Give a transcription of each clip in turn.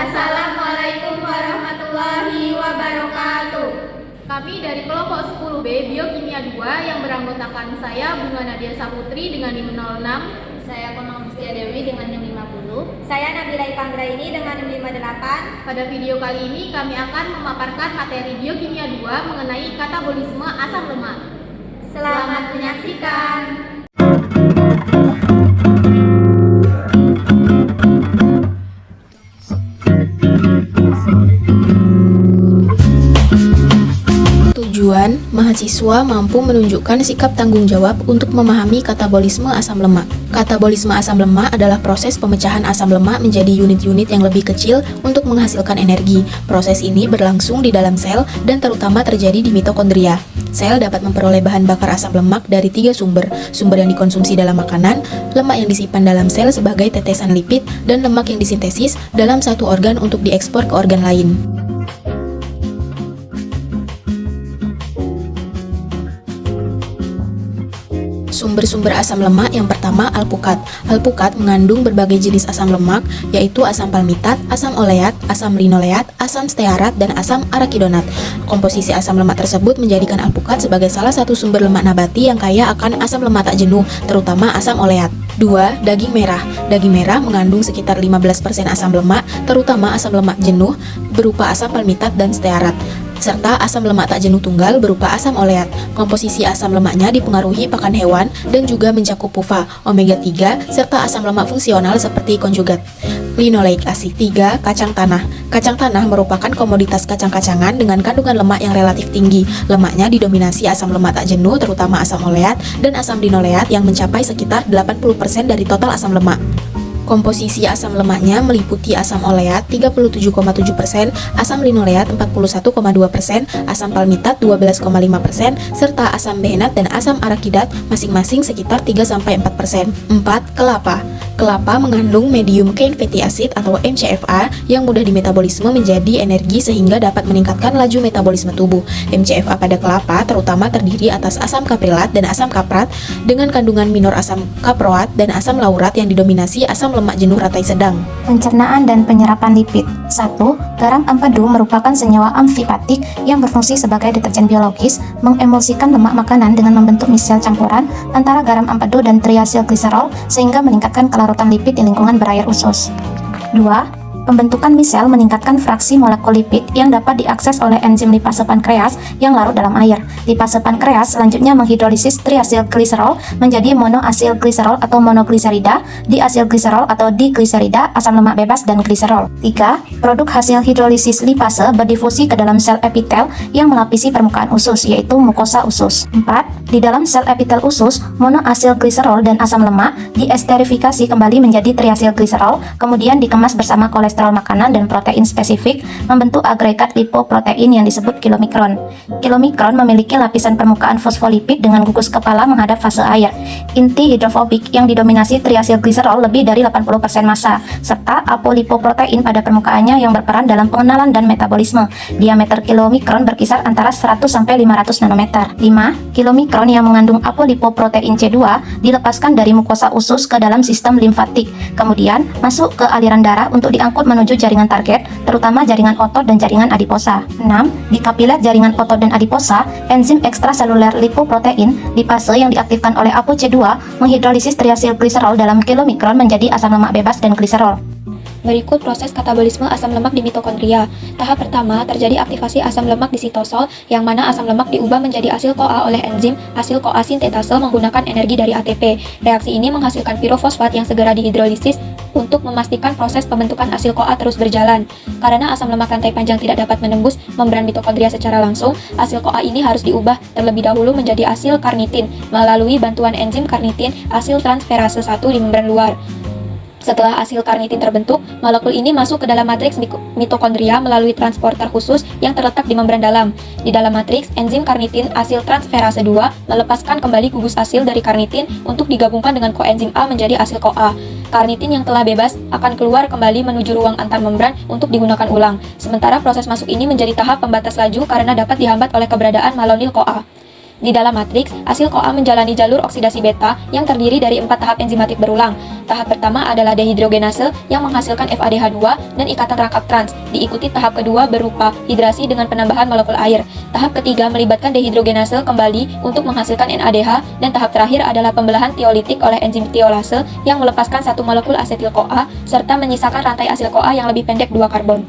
Assalamualaikum warahmatullahi wabarakatuh. Kami dari kelompok 10B Biokimia 2 yang beranggotakan saya Bunga Nadia Saputri dengan NIM 06, Saya Komang Mustia Dewi dengan NIM 50. Saya Nabila Ikanggraini dengan NIM 58. Pada video kali ini kami akan memaparkan materi Biokimia 2 mengenai katabolisme asam lemak. Selamat menyaksikan. Tujuan, mahasiswa mampu menunjukkan sikap tanggung jawab untuk memahami katabolisme asam lemak. Katabolisme asam lemak adalah proses pemecahan asam lemak menjadi unit-unit yang lebih kecil untuk menghasilkan energi. Proses ini berlangsung di dalam sel dan terutama terjadi di mitokondria. Sel dapat memperoleh bahan bakar asam lemak dari 3 sumber yang dikonsumsi dalam makanan, lemak yang disimpan dalam sel sebagai tetesan lipid, dan lemak yang disintesis dalam satu organ untuk diekspor ke organ lain. Sumber-sumber asam lemak yang pertama alpukat. Alpukat mengandung berbagai jenis asam lemak, yaitu asam palmitat, asam oleat, asam linoleat, asam stearat, dan asam arakidonat. Komposisi asam lemak tersebut menjadikan alpukat sebagai salah satu sumber lemak nabati yang kaya akan asam lemak tak jenuh, terutama asam oleat. 2. Daging merah. Daging merah mengandung sekitar 15% asam lemak, terutama asam lemak jenuh berupa asam palmitat dan stearat, serta asam lemak tak jenuh tunggal berupa asam oleat. Komposisi asam lemaknya dipengaruhi pakan hewan dan juga mencakup PUFA, omega 3, serta asam lemak fungsional seperti konjugat. Linoleic acid. 3. Kacang tanah. Kacang tanah merupakan komoditas kacang-kacangan dengan kandungan lemak yang relatif tinggi. Lemaknya didominasi asam lemak tak jenuh terutama asam oleat dan asam linoleat yang mencapai sekitar 80% dari total asam lemak. Komposisi asam lemaknya meliputi asam oleat 37,7%, asam linoleat 41,2%, asam palmitat 12,5%, serta asam benat dan asam arakidat masing-masing sekitar 3-4%. 4. Kelapa. Kelapa mengandung medium chain fatty acid atau MCFA yang mudah dimetabolisme menjadi energi sehingga dapat meningkatkan laju metabolisme tubuh. MCFA pada kelapa terutama terdiri atas asam kaprilat dan asam kaprat dengan kandungan minor asam kaproat dan asam laurat yang didominasi asam lemak jenuh ratai sedang. Pencernaan dan penyerapan lipid. 1. Garam empedu merupakan senyawa amfipatik yang berfungsi sebagai deterjen biologis, mengemulsikan lemak makanan dengan membentuk misel campuran antara garam empedu dan triasilgliserol sehingga meningkatkan kelarutan lipid di lingkungan berair usus. 2. Pembentukan misel meningkatkan fraksi molekul lipid yang dapat diakses oleh enzim lipase pankreas yang larut dalam air. Lipase pankreas selanjutnya menghidrolisis triasilgliserol menjadi monoasilgliserol atau monogliserida, diasilgliserol atau digliserida, asam lemak bebas, dan gliserol. 3. Produk hasil hidrolisis lipase berdifusi ke dalam sel epitel yang melapisi permukaan usus, yaitu mukosa usus. 4. Di dalam sel epitel usus, monoasilgliserol dan asam lemak diesterifikasi kembali menjadi triasilgliserol, kemudian dikemas bersama kolesterol makanan dan protein spesifik membentuk agregat lipoprotein yang disebut kilomikron. Kilomikron memiliki lapisan permukaan fosfolipid dengan gugus kepala menghadap fase air. Inti hidrofobik yang didominasi triasilgliserol lebih dari 80% massa, serta apolipoprotein pada permukaannya yang berperan dalam pengenalan dan metabolisme. Diameter kilomikron berkisar antara 100-500 nanometer. 5. Kilomikron yang mengandung apolipoprotein C2 dilepaskan dari mukosa usus ke dalam sistem limfatik, kemudian masuk ke aliran darah untuk diangkut menuju jaringan target, terutama jaringan otot dan jaringan adiposa. 6. Di kapiler jaringan otot dan adiposa, enzim ekstraseluler lipoprotein lipase yang diaktifkan oleh ApoC2 menghidrolisis triasilgliserol dalam kilomikron menjadi asam lemak bebas dan gliserol. Berikut proses katabolisme asam lemak di mitokondria. Tahap pertama, terjadi aktivasi asam lemak di sitosol, yang mana asam lemak diubah menjadi asil-CoA oleh enzim asil-CoA sintetase menggunakan energi dari ATP. Reaksi ini menghasilkan pirofosfat yang segera dihidrolisis untuk memastikan proses pembentukan asil-CoA terus berjalan. Karena asam lemak rantai panjang tidak dapat menembus membran mitokondria secara langsung, asil-CoA ini harus diubah terlebih dahulu menjadi asil karnitin melalui bantuan enzim karnitin asil transferase 1 di membran luar. Setelah asil karnitin terbentuk, molekul ini masuk ke dalam matriks mitokondria melalui transporter khusus yang terletak di membran dalam. Di dalam matriks, enzim karnitin asil transferase 2 melepaskan kembali gugus asil dari karnitin untuk digabungkan dengan koenzim A menjadi asil CoA. Karnitin yang telah bebas akan keluar kembali menuju ruang antar membran untuk digunakan ulang. Sementara proses masuk ini menjadi tahap pembatas laju karena dapat dihambat oleh keberadaan malonyl CoA. Di dalam matriks, asil CoA menjalani jalur oksidasi beta yang terdiri dari 4 tahap enzimatik berulang. Tahap pertama adalah dehidrogenase yang menghasilkan FADH2 dan ikatan rangkap trans. Diikuti tahap kedua berupa hidrasi dengan penambahan molekul air. Tahap ketiga melibatkan dehidrogenase kembali untuk menghasilkan NADH, dan tahap terakhir adalah pembelahan tiolitik oleh enzim tiolase yang melepaskan 1 molekul asetil CoA serta menyisakan rantai asil CoA yang lebih pendek 2 karbon.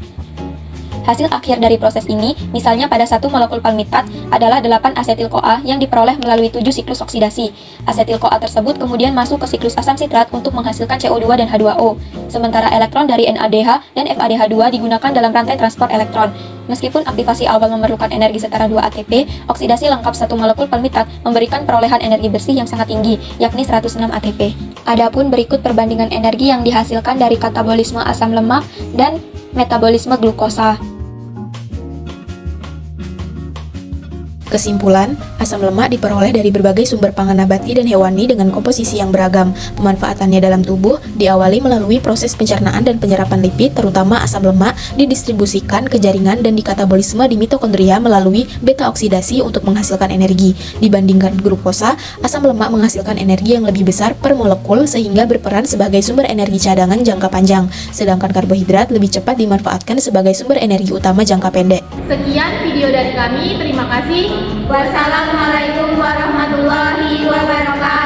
Hasil akhir dari proses ini, misalnya pada 1 molekul palmitat, adalah 8 asetil CoA yang diperoleh melalui 7 siklus oksidasi. Asetil CoA tersebut kemudian masuk ke siklus asam sitrat untuk menghasilkan CO2 dan H2O. Sementara elektron dari NADH dan FADH2 digunakan dalam rantai transport elektron. Meskipun aktivasi awal memerlukan energi setara 2 ATP, oksidasi lengkap 1 molekul palmitat memberikan perolehan energi bersih yang sangat tinggi, yakni 106 ATP. Adapun berikut perbandingan energi yang dihasilkan dari katabolisme asam lemak dan metabolisme glukosa. Kesimpulan, asam lemak diperoleh dari berbagai sumber pangan nabati dan hewani dengan komposisi yang beragam. Pemanfaatannya dalam tubuh diawali melalui proses pencernaan dan penyerapan lipid, terutama asam lemak, didistribusikan ke jaringan dan dikatabolisme di mitokondria melalui beta oksidasi untuk menghasilkan energi. Dibandingkan glukosa, asam lemak menghasilkan energi yang lebih besar per molekul sehingga berperan sebagai sumber energi cadangan jangka panjang, sedangkan karbohidrat lebih cepat dimanfaatkan sebagai sumber energi utama jangka pendek. Sekian video dari kami, terima kasih. Wassalamualaikum warahmatullahi wabarakatuh.